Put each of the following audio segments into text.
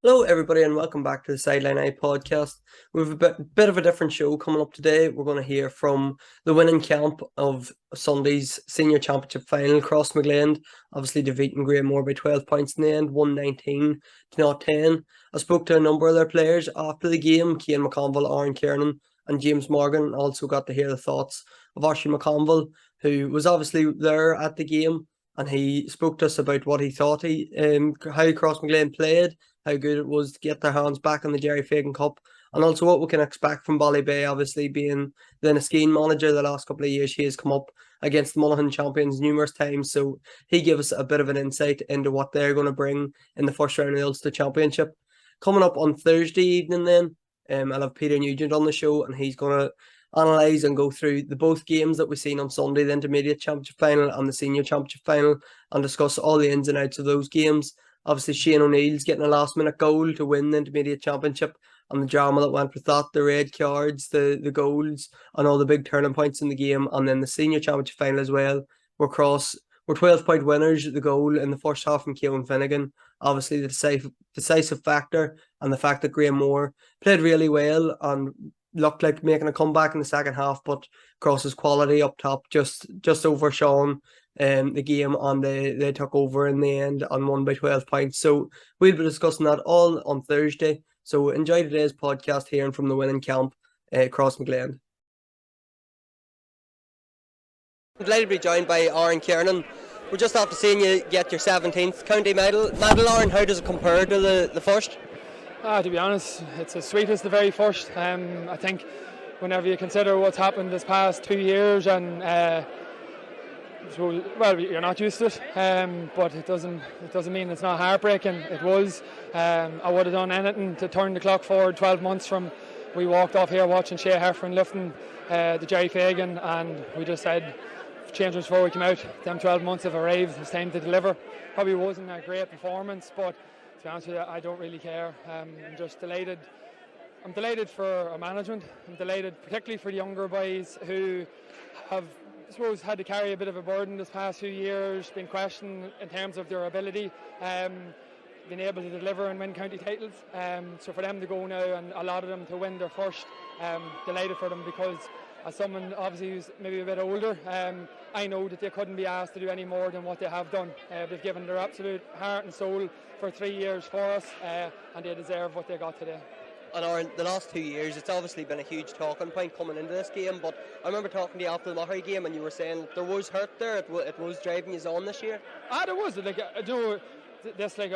Hello, everybody, and welcome back to the Sideline Eye podcast. We have a bit of a different show coming up today. We're going to hear from the winning camp of Sunday's senior championship final, Crossmaglen, obviously defeating Graham by 12 points in the end, 119 to not 10. I spoke to a number of their players after the game, Cian McConville, Aaron Kernan, and James Morgan. Also got to hear the thoughts of Archie McConville, who was obviously there at the game, and he spoke to us about what he thought how Crossmaglen played, how good it was to get their hands back on the Jerry Fagan Cup, and also what we can expect from Ballybay, obviously being the Niskeen manager the last couple of years. He has come up against the Monaghan champions numerous times, so he gave us a bit of an insight into what they're going to bring in the first round of the Ulster Championship. Coming up on Thursday evening then, I'll have Peter Nugent on the show, and he's going to analyse and go through the both games that we've seen on Sunday, the Intermediate Championship Final and the Senior Championship Final, and discuss all the ins and outs of those games. Obviously, Shane O'Neill's getting a last-minute goal to win the Intermediate Championship, and the drama that went with that, the red cards, the goals, and all the big turning points in the game. And then the Senior Championship Final as well. We're 12-point winners. The goal in the first half from Keown Finnegan, obviously the decisive factor, and the fact that Graham Moore played really well and looked like making a comeback in the second half, but Cross's quality up top just overshone the game, and they took over in the end and won by 12 points. So we'll be discussing that all on Thursday. So enjoy today's podcast, hearing from the winning camp, Crossmaglen. I'm delighted to be joined by Aaron Kiernan. We're just after seeing you get your 17th county medal. Aaron, how does it compare to the first? To be honest, it's as sweet as the very first. I think whenever you consider what's happened this past 2 years, and you're not used to it, but it doesn't mean it's not heartbreaking. It was. I would have done anything to turn the clock forward 12 months from we walked off here watching Shea Heffron lifting the Jerry Fagan, and we just said, change us before we came out. Them 12 months have arrived. It's time to deliver. Probably wasn't a great performance, but to be honest with you, I don't really care. I'm just delighted. I'm delighted for our management. I'm delighted particularly for the younger boys who have, I suppose, had to carry a bit of a burden this past few years, been questioned in terms of their ability, been able to deliver and win county titles. So for them to go now, and a lot of them to win their first, delighted for them, because as someone obviously who's maybe a bit older, I know that they couldn't be asked to do any more than what they have done. They've given their absolute heart and soul for 3 years for us, and they deserve what they got today. And Aaron, the last 2 years, it's obviously been a huge talking point coming into this game, but I remember talking to you after the Murray game, and you were saying there was hurt there, it was driving you on this year. There was. Like, this, like,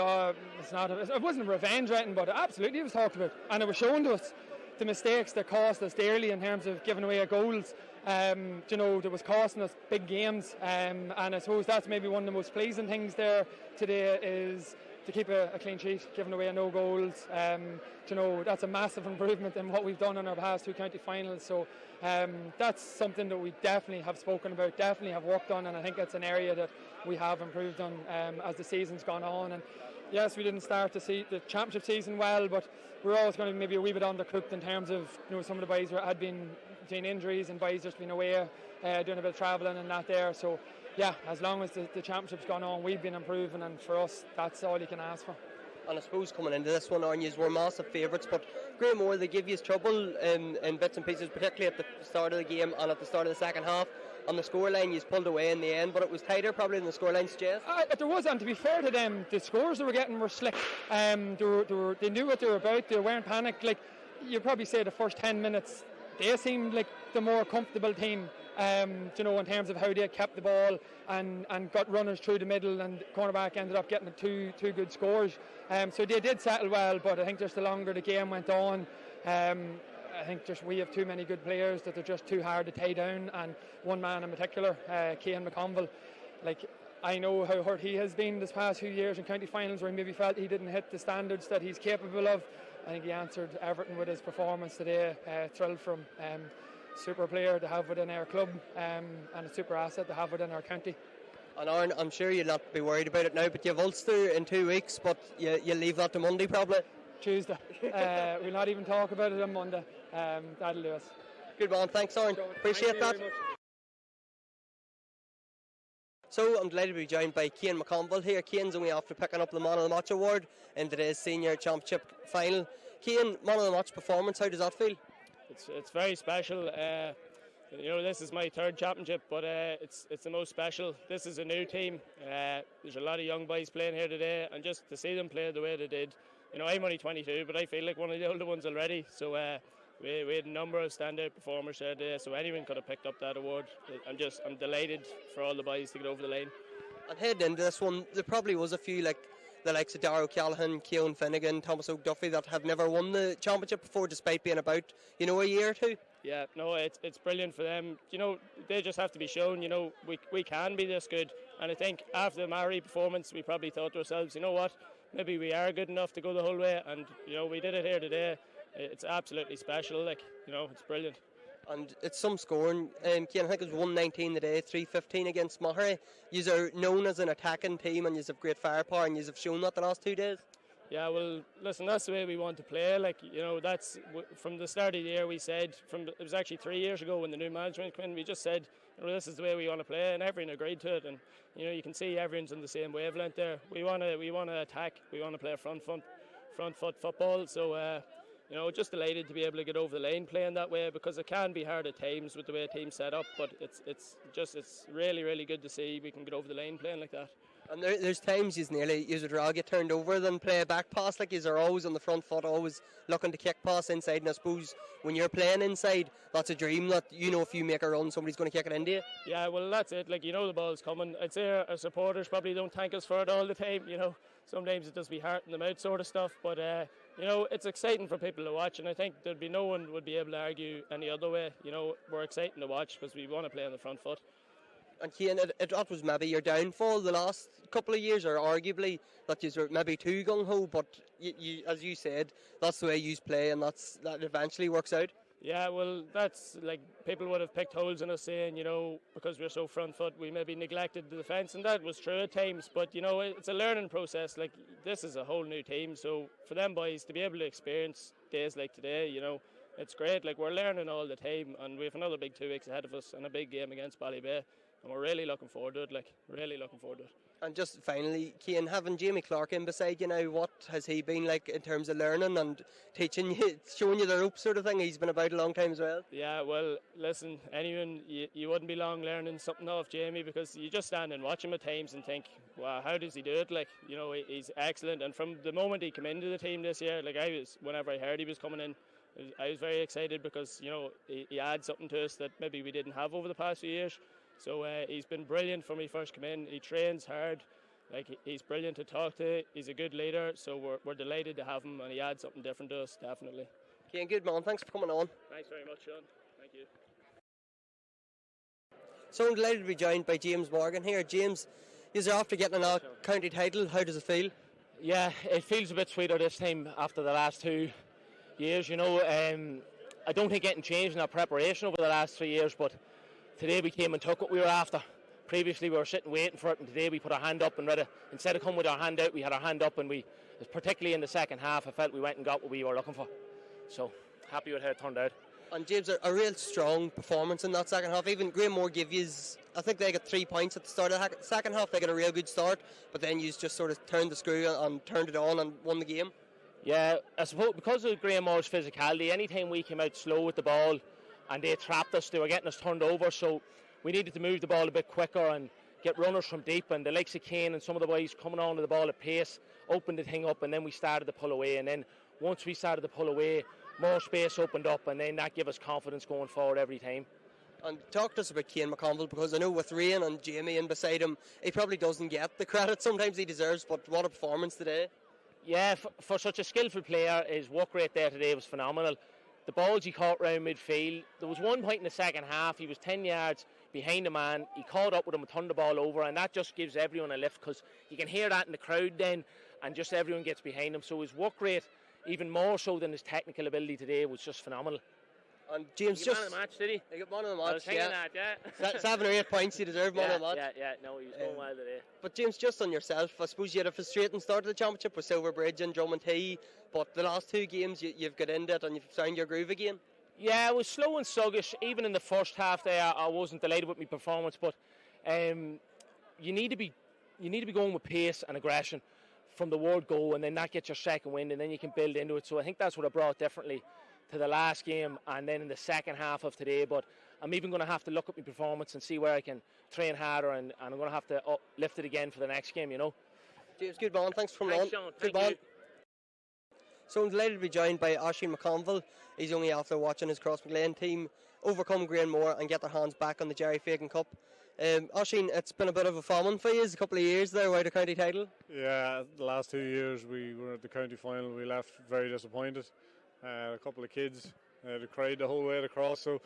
it's not. It wasn't revenge writing, but absolutely it was talked about, and it was shown to us the mistakes that cost us dearly in terms of giving away goals. That was costing us big games, and I suppose that's maybe one of the most pleasing things there today is to keep a clean sheet, giving away no goals. That's a massive improvement in what we've done in our past 2 county finals. So that's something that we definitely have spoken about, definitely have worked on, and I think it's an area that we have improved on as the season's gone on. And yes, we didn't start to see the championship season well, but we're always going to be maybe a wee bit undercooked in terms of some of the boys had been between injuries and boys just been away doing a bit of travelling and that there. So yeah, as long as the championship's gone on, we've been improving, and for us, that's all you can ask for. And I suppose coming into this one, Aaron, you were massive favourites, but Graham Moore, they give you trouble in bits and pieces, particularly at the start of the game and at the start of the second half. On the scoreline, you pulled away in the end, but it was tighter probably than the scoreline suggests. There was, and to be fair to them, the scores they were getting were slick. They knew what they were about. They weren't panicked. Like, you'd probably say the first 10 minutes, they seemed like the more comfortable team. In terms of how they kept the ball and got runners through the middle, and cornerback ended up getting two good scores. So they did settle well, but I think just the longer the game went on, I think just we have too many good players that they're just too hard to tie down, and one man in particular, Kian McConville, like, I know how hurt he has been this past few years in county finals where he maybe felt he didn't hit the standards that he's capable of. I think he answered Everton with his performance today. Thrilled from super player to have within our club, and a super asset to have within our county. And Aaron, I'm sure you'll not be worried about it now, but you have Ulster in 2 weeks, but you leave that to Monday probably? Tuesday. We'll not even talk about it on Monday. That'll do us. Good man, thanks Aaron, appreciate that. So I'm delighted to be joined by Cian McConville here. Cian's only after picking up the Man of the Match award in today's senior championship final. Cian, Man of the Match performance, how does that feel? It's very special. This is my third championship, but it's the most special. This is a new team. There's a lot of young boys playing here today, and just to see them play the way they did. I'm only 22, but I feel like one of the older ones already. So we had a number of standout performers there today, so anyone could have picked up that award. I'm delighted for all the boys to get over the line. And heading into this one, there probably was a few like the likes of Darragh Callahan, Keown Finnegan, Thomas O'Duffy that have never won the championship before, despite being about a year or two. Yeah, no, it's brilliant for them. They just have to be shown. We can be this good. And I think after the Maori performance, we probably thought to ourselves, you know what, maybe we are good enough to go the whole way. And we did it here today. It's absolutely special. It's brilliant. And it's some scoring. Cian, I think it was 119 today, 315 against Mahara. You are known as an attacking team, and you have great firepower, and you have shown that the last 2 days. Yeah, well, listen, that's the way we want to play. That's from the start of the year. We said it was actually 3 years ago when the new management came in. We just said, this is the way we want to play, and everyone agreed to it. And you can see everyone's on the same wavelength there. We want to attack. We want to play front foot football. So. Just delighted to be able to get over the line playing that way, because it can be hard at times with the way a team's set up, but it's really, really good to see we can get over the line playing like that. And there's times you would rather get turned over than play a back pass. Like, you're always on the front foot, always looking to kick pass inside, and I suppose when you're playing inside, that's a dream that if you make a run, somebody's going to kick it into you. Yeah, well, that's it. The ball's coming. I'd say our supporters probably don't thank us for it all the time. Sometimes it does be heart in the mouth sort of stuff, but it's exciting for people to watch, and I think there'd be no one would be able to argue any other way. We're exciting to watch because we want to play on the front foot. And Cian, that was maybe your downfall the last couple of years, or arguably that you were maybe too gung-ho, but you, as you said, that's the way you play, and that eventually works out. Yeah, well, that's people would have picked holes in us saying, because we're so front foot, we maybe neglected the defence, and that was true at times. But it's a learning process. This is a whole new team, so for them boys to be able to experience days like today, it's great. We're learning all the time, and we have another big 2 weeks ahead of us and a big game against Ballybay. And we're really looking forward to it, really looking forward to it. And just finally, Cian, having Jamie Clark in beside you now, what has he been like in terms of learning and teaching you, showing you the ropes sort of thing? He's been about a long time as well. Yeah, well, listen, anyone, you wouldn't be long learning something off Jamie, because you just stand and watch him at times and think, wow, how does he do it? He's excellent. And from the moment he came into the team this year, whenever I heard he was coming in, I was very excited, because, he adds something to us that maybe we didn't have over the past few years. So he's been brilliant from when he first came in. He trains hard. He's brilliant to talk to. He's a good leader. So we're delighted to have him, and he adds something different to us, definitely. Cian, good man. Thanks for coming on. Thanks very much, Sean. Thank you. So I'm delighted to be joined by James Morgan here. James, you're after getting a county title. How does it feel? Yeah, it feels a bit sweeter this time after the last 2 years. I don't think anything changed in our preparation over the last 3 years, but today we came and took what we were after. Previously we were sitting waiting for it, and today we put our hand up and instead of coming with our hand out, we had our hand up, and we, particularly in the second half, I felt we went and got what we were looking for. So happy with how it turned out. And James, a real strong performance in that second half. Even Grahamore gave you, I think they got 3 points at the start of the second half. They got a real good start, but then you just sort of turned the screw and turned it on and won the game. Yeah, I suppose because of Grahamore's physicality, anytime we came out slow with the ball and they trapped us, they were getting us turned over, so we needed to move the ball a bit quicker and get runners from deep, and the likes of Kane and some of the boys coming on to the ball at pace opened the thing up, and then we started to pull away, and then once we started to pull away, more space opened up, and then that gave us confidence going forward every time. And talk to us about Kian McConville, because I know with Rain and Jamie in beside him, he probably doesn't get the credit sometimes he deserves, but what a performance today. Yeah, for such a skillful player, his work rate there today was phenomenal. The balls he caught round midfield, there was one point in the second half, he was 10 yards behind the man, he caught up with him and turned the ball over, and that just gives everyone a lift, because you can hear that in the crowd then, and just everyone gets behind him. So his work rate, even more so than his technical ability today, was just phenomenal. And James, he got man of the match, did he? He got man of the match, I was thinking that, yeah. 7 or 8 points he deserved, man of the match. Yeah, no, he was going well today. But James, just on yourself, I suppose you had a frustrating start to the championship with Silverbridge and Drummond T, but the last 2 games you've got into it and you've found your groove again. Yeah, I was slow and sluggish. Even in the first half there, I wasn't delighted with my performance, but you need to be going with pace and aggression from the word go, and then that gets your second wind, and then you can build into it. So I think that's what I brought differently to the last game and then in the second half of today. But I'm even going to have to look at my performance and see where I can train harder, and I'm going to have to lift it again for the next game, you know. James, good man. Thanks for coming on. Sean. Good Thank man. you. So I'm delighted to be joined by Archie McConville. He's only after watching his Crossmaglen team overcome Greenmore and get their hands back on the Jerry Fagan Cup. Archie, it's been a bit of a famine for you, a couple of years there without a county title. Yeah, the last 2 years we were at the county final. We left very disappointed. A couple of kids they cried the whole way across, so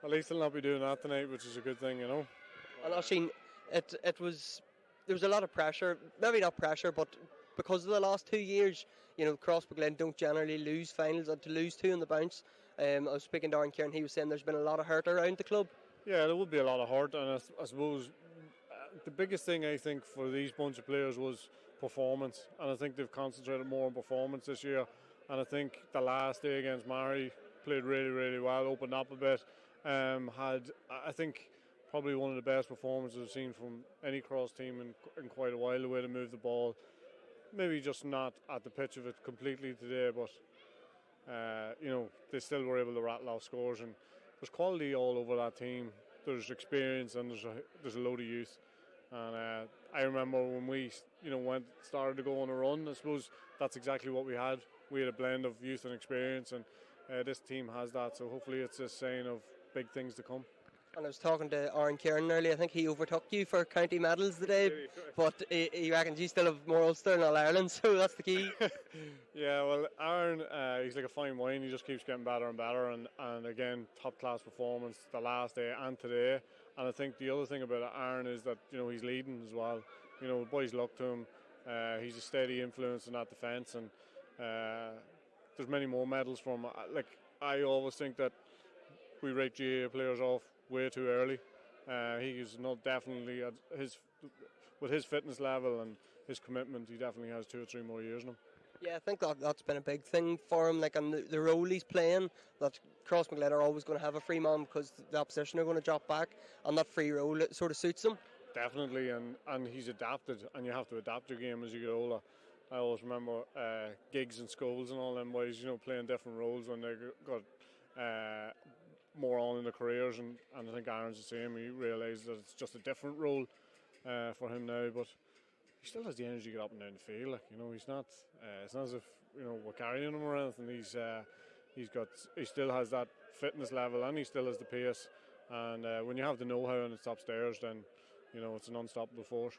at least they'll not be doing that tonight, which is a good thing, you know. And Archie, there was a lot of pressure, maybe not pressure, but because of the last 2 years, you know, Crossmaglen don't generally lose finals, and to lose two on the bounce. I was speaking to Aaron Kiernan, he was saying there's been a lot of hurt around the club. Yeah, there would be a lot of hurt, and I suppose the biggest thing I think for these bunch of players was performance, and I think they've concentrated more on performance this year. And I think the last day against Mary played really, really well, opened up a bit, had, I think, probably one of the best performances I've seen from any cross team in quite a while, the way to move the ball. Maybe just not at the pitch of it completely today, but you know, they still were able to rattle off scores, and there's quality all over that team. There's experience, and there's a load of youth. And I remember when we, you know, started to go on a run. I suppose that's exactly what we had. We had a blend of youth and experience, and this team has that. So hopefully, it's a sign of big things to come. And I was talking to Aaron Kiernan earlier. I think he overtook you for county medals today, but he reckons you still have more Ulster than All Ireland, so that's the key. Yeah, well, Aaron, he's like a fine wine. He just keeps getting better and better, and again, top class performance the last day and today. And I think the other thing about Aaron is that, you know, he's leading as well. You know, the boys look to him. He's a steady influence in that defence, and there's many more medals from him. Like, I always think that we rate GAA players off way too early. He is not definitely with his fitness level and his commitment. He definitely has 2 or 3 more years in him. Yeah, I think that's been a big thing for him. Like, and the role he's playing, that Crossmaglen are always going to have a free man because the opposition are going to drop back, and that free role, it sort of suits him. Definitely, and he's adapted, and you have to adapt your game as you get older. I always remember Giggs and Scholes and all them boys, you know, playing different roles when they got more on in their careers, and I think Aaron's the same. He realised that it's just a different role for him now, but he still has the energy to get up and down the field. Like, you know, he's not. It's not as if, you know, we're carrying him or anything. He still has that fitness level, and he still has the pace. And when you have the know-how and it's upstairs, then, you know, it's an unstoppable force.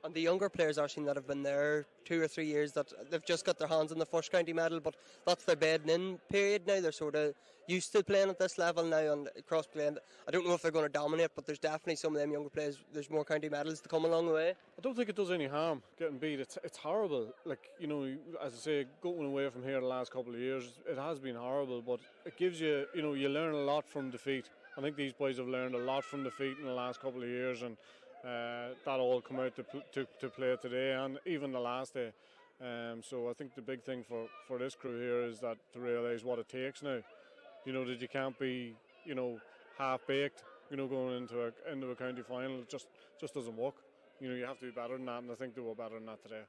And the younger players, I've seen, that have been there 2 or 3 years, that they've just got their hands on the first county medal, but that's their bedding in period now. They're sort of used to playing at this level now, and Crossmaglen, I don't know if they're going to dominate, but there's definitely some of them younger players, there's more county medals to come along the way. I don't think it does any harm getting beat. It's horrible. Like, you know, as I say, going away from here the last couple of years, it has been horrible, but it gives you, you know, you learn a lot from defeat. I think these boys have learned a lot from defeat in the last couple of years, and that all come out to play today and even the last day. So I think the big thing for this crew here is that to realise what it takes now. You know, that you can't be, you know, half-baked, you know, going into a county final. It just doesn't work. You know, you have to be better than that, and I think they were better than that today.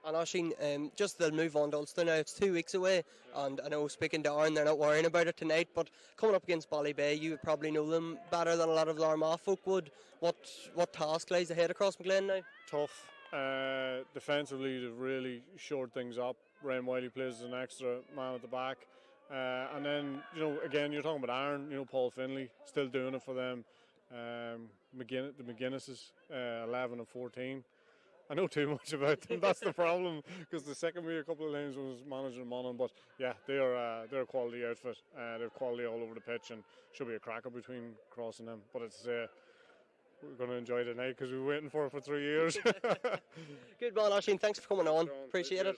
And Oisin, just to move on to Ulster now, it's 2 weeks away, and I know, speaking to Aaron, they're not worrying about it tonight, but coming up against Ballybay, you would probably know them better than a lot of the Armagh folk would. What task lies ahead of Crossmaglen now? Tough. Defensively, they've really shored things up. Ryan Wiley plays as an extra man at the back. And then, you know, again, you're talking about Aaron, you know, Paul Finlay, still doing it for them. The McGuinnesses, 11 and 14. I know too much about them. That's the problem, because the second me a couple of times was managing them on them. But yeah, they're a quality outfit. They're quality all over the pitch, and should be a cracker between Cross and them. But it's we're going to enjoy tonight because we've been waiting for it for 3 years. Good man, Oisin. Thanks for coming on. Appreciate it.